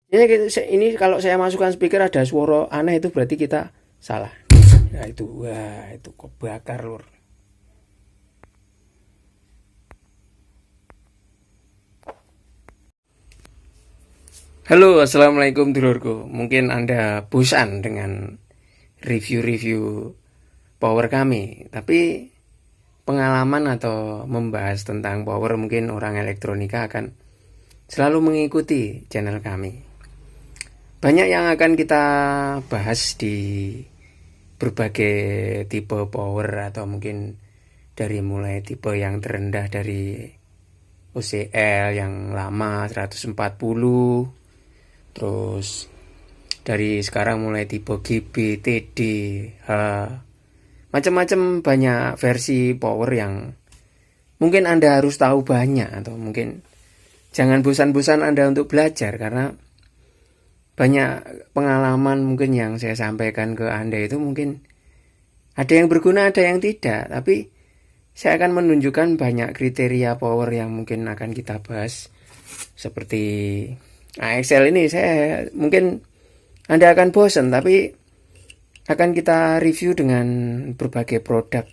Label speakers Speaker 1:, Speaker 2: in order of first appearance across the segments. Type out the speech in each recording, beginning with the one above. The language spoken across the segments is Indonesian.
Speaker 1: Ini kalau saya masukkan speaker ada suara aneh itu berarti kita salah. Nah itu, wah itu kok bakar lur. Halo, assalamualaikum dulurku. Mungkin Anda bosan dengan review-review power kami, tapi pengalaman atau membahas tentang power mungkin orang elektronika akan selalu mengikuti channel kami. Banyak yang akan kita bahas di berbagai tipe power atau mungkin dari mulai tipe yang terendah dari OCL yang lama 140, terus dari sekarang mulai tipe GB, TD, H, macam-macam banyak versi power yang mungkin Anda harus tahu banyak, atau mungkin jangan bosan-bosan Anda untuk belajar, karena banyak pengalaman mungkin yang saya sampaikan ke Anda itu mungkin ada yang berguna, ada yang tidak. Tapi saya akan menunjukkan banyak kriteria power yang mungkin akan kita bahas. Seperti AXL ini saya mungkin Anda akan bosan, tapi akan kita review dengan berbagai produk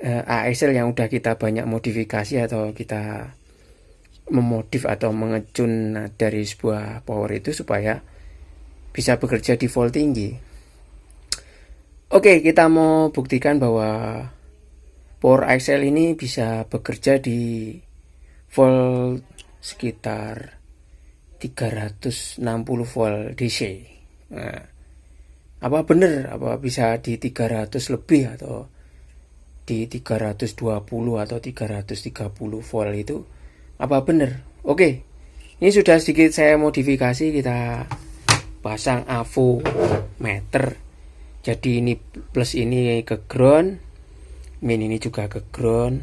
Speaker 1: AXL yang udah kita banyak modifikasi atau kita memodif atau mengecun dari sebuah power itu supaya bisa bekerja di volt tinggi. Oke, kita mau buktikan bahwa power AXL ini bisa bekerja di volt sekitar 360 volt DC. Nah, apa benar apa bisa di 300 lebih atau di 320 atau 330 volt itu apa benar? Oke, ini sudah sedikit saya modifikasi, kita pasang AVO meter. Jadi ini plus ini ke ground, min ini juga ke ground.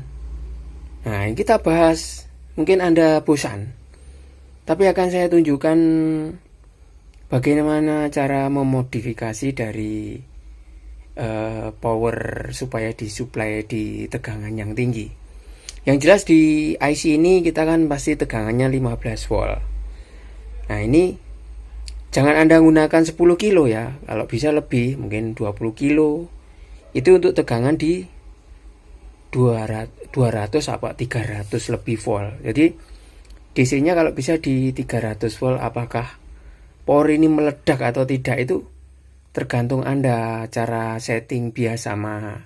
Speaker 1: Nah, ini kita bahas. Mungkin Anda bosan, tapi akan saya tunjukkan bagaimana cara memodifikasi dari power supaya disuplai di tegangan yang tinggi. Yang jelas di IC ini kita kan pasti tegangannya 15 volt. Nah ini jangan Anda gunakan 10 kilo ya. Kalau bisa lebih, mungkin 20 kilo. Itu untuk tegangan di 200 apa 300 lebih volt. Jadi DC-nya kalau bisa di 300 volt, apakah power ini meledak atau tidak itu tergantung Anda cara setting biasa sama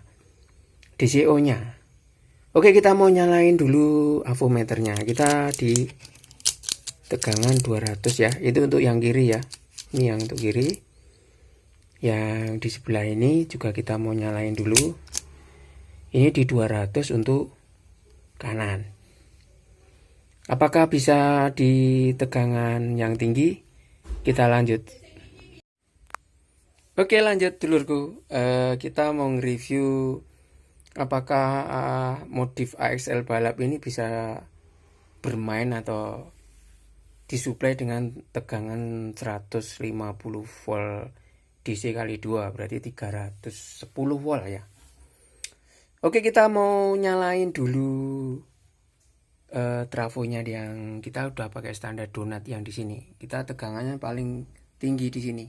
Speaker 1: DCO-nya. Oke, kita mau nyalain dulu avometernya. Kita di tegangan 200 ya. Itu untuk yang kiri ya. Ini yang untuk kiri. Yang di sebelah ini juga kita mau nyalain dulu. Ini di 200 untuk kanan. Apakah bisa di tegangan yang tinggi? Kita lanjut. Oke, lanjut dulurku. Kita mau nge-review apakah modif AXL balap ini bisa bermain atau disuplai dengan tegangan 150 volt DC kali 2, berarti 310 volt ya. Oke, kita mau nyalain dulu trafonya yang kita udah pakai standar donat yang di sini. Kita tegangannya paling tinggi di sini.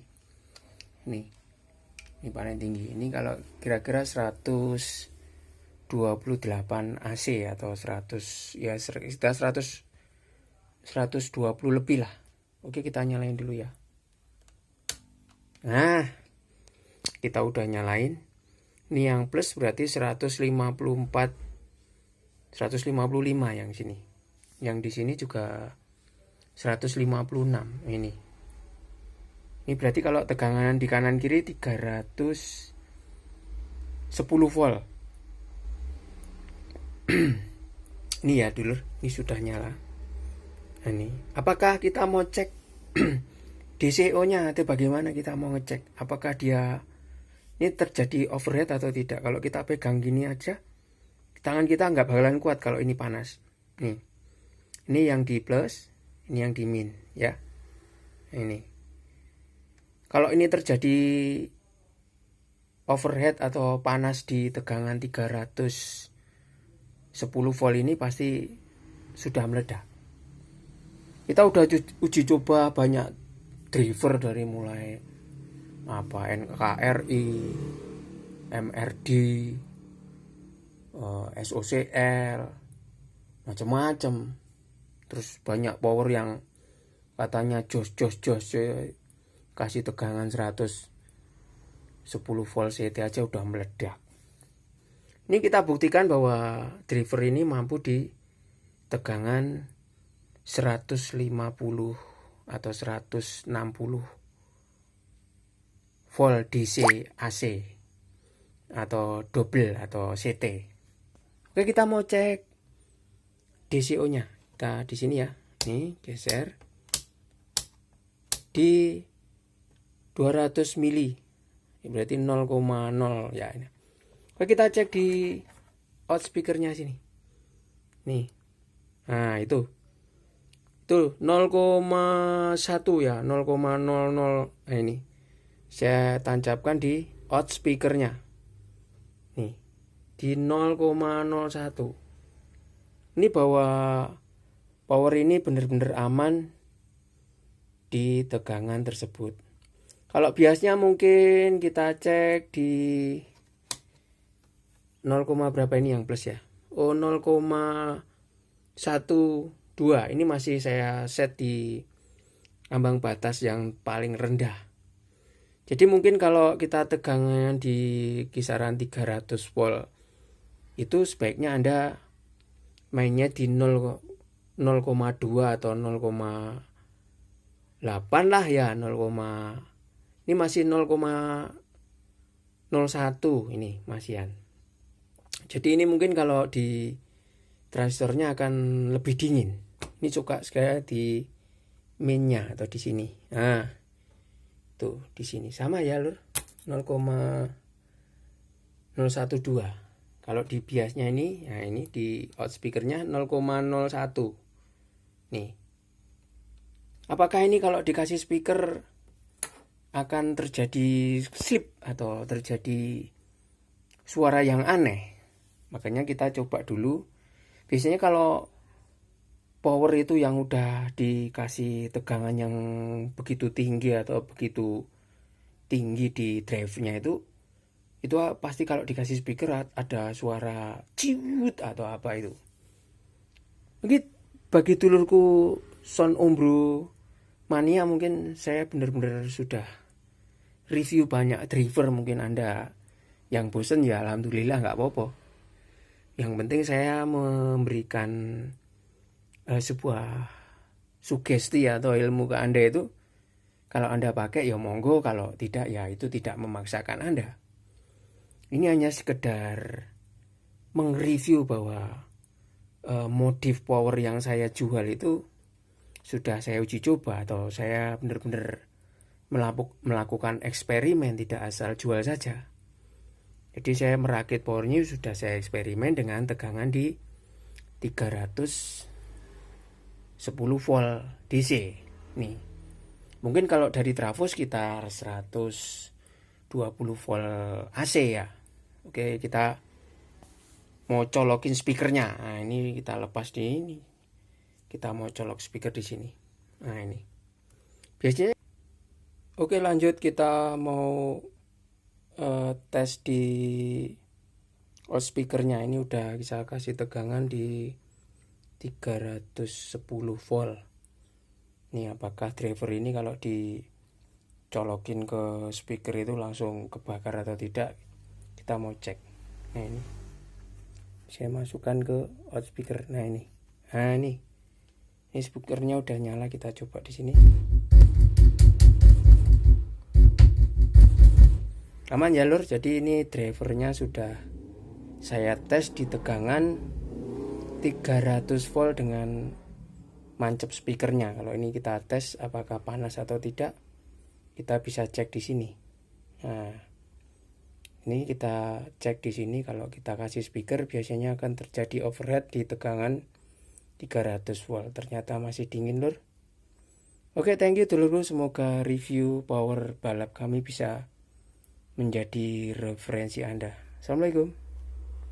Speaker 1: Ini paling tinggi. Ini kalau kira-kira 128 AC atau 100 ya sekitar 120 lebih lah. Oke, kita nyalain dulu ya. Nah, kita udah nyalain. Ini yang plus berarti 154 155 yang sini. Yang di sini juga 156 ini. Ini berarti kalau tegangan di kanan kiri 310 volt. Ini ya dulur, ini sudah nyala. Nah, ini apakah kita mau cek DCO-nya atau bagaimana? Kita mau ngecek apakah dia ini terjadi overheat atau tidak. Kalau kita pegang gini aja, tangan kita nggak bakalan kuat kalau ini panas. Nih, ini yang di plus, ini yang di min ya. Ini kalau ini terjadi overheat atau panas di tegangan 310 volt ini pasti sudah meledak. Kita udah uji coba banyak driver dari mulai NKRI, MRD, SOCL, macam-macam. Terus banyak power yang katanya jos kasih tegangan 110 volt CT aja udah meledak. Ini kita buktikan bahwa driver ini mampu di tegangan 150 atau 160 volt DC AC atau double atau CT. Oke, kita mau cek DCO-nya. Kita di sini ya. Nih, geser di 200 mili. Berarti 0,0 ya ini. Oke, kita cek di outspeakernya sini. Nih. Nah, itu 0,1 ya, 0,00. Nah, ini saya tancapkan di outspeakernya. Nih, di 0,01. Ini bahwa power ini benar-benar aman di tegangan tersebut. Kalau biasanya mungkin kita cek di 0, berapa ini yang plus ya? Oh, 0,12. Ini masih saya set di ambang batas yang paling rendah. Jadi mungkin kalau kita tegangan di kisaran 300 volt, itu sebaiknya Anda mainnya di 0,2 atau 0,8 lah ya, 0, ini masih 0,01 ini masihan. Jadi ini mungkin kalau di transistornya akan lebih dingin. Ini suka sekali di mainnya atau di sini. Nah, tuh di sini sama ya lur, 0,012. Kalau di biasnya ini, nah ini di outspeakernya 0,01. Nih. Apakah ini kalau dikasih speaker akan terjadi slip atau terjadi suara yang aneh? Makanya kita coba dulu. Biasanya kalau power itu yang udah dikasih tegangan yang begitu tinggi atau begitu tinggi di drive-nya itu pasti kalau dikasih speaker ada suara ciut atau apa itu. Bagi dulurku Sound Ombro mania, mungkin saya benar-benar sudah review banyak driver. Mungkin Anda yang bosen ya alhamdulillah, nggak apa-apa. Yang penting saya memberikan sebuah sugesti atau ilmu ke Anda itu. Kalau Anda pakai ya monggo, kalau tidak ya itu tidak memaksakan Anda. Ini hanya sekedar mengreview bahwa modif power yang saya jual itu sudah saya uji coba atau saya benar-benar melakukan eksperimen, tidak asal jual saja. Jadi saya merakit powernya sudah saya eksperimen dengan tegangan di 310 volt DC. Nih. Mungkin kalau dari trafo sekitar 120 volt AC ya. Oke, kita mau colokin speakernya. Nah, ini kita lepas di ini. Kita mau colok speaker di sini. Nah, ini. Biasanya oke, lanjut kita mau tes di speakernya. Ini udah bisa kasih tegangan di 310 volt. Ini apakah driver ini kalau dicolokin ke speaker itu langsung kebakar atau tidak? Kita mau cek. Nah, ini saya masukkan ke outspeaker. Nah, ini. Nah, ini speakernya udah nyala. Kita coba di sini. Aman ya lur. Jadi ini drivernya sudah saya tes di tegangan 300 volt dengan mancep speakernya. Kalau ini kita tes apakah panas atau tidak, kita bisa cek di sini. Nah, ini kita cek di sini. Kalau kita kasih speaker biasanya akan terjadi overhead di tegangan 300 volt. Ternyata masih dingin lur. Oke, thank you dulurku. Semoga review power balap kami bisa menjadi referensi Anda. Assalamualaikum.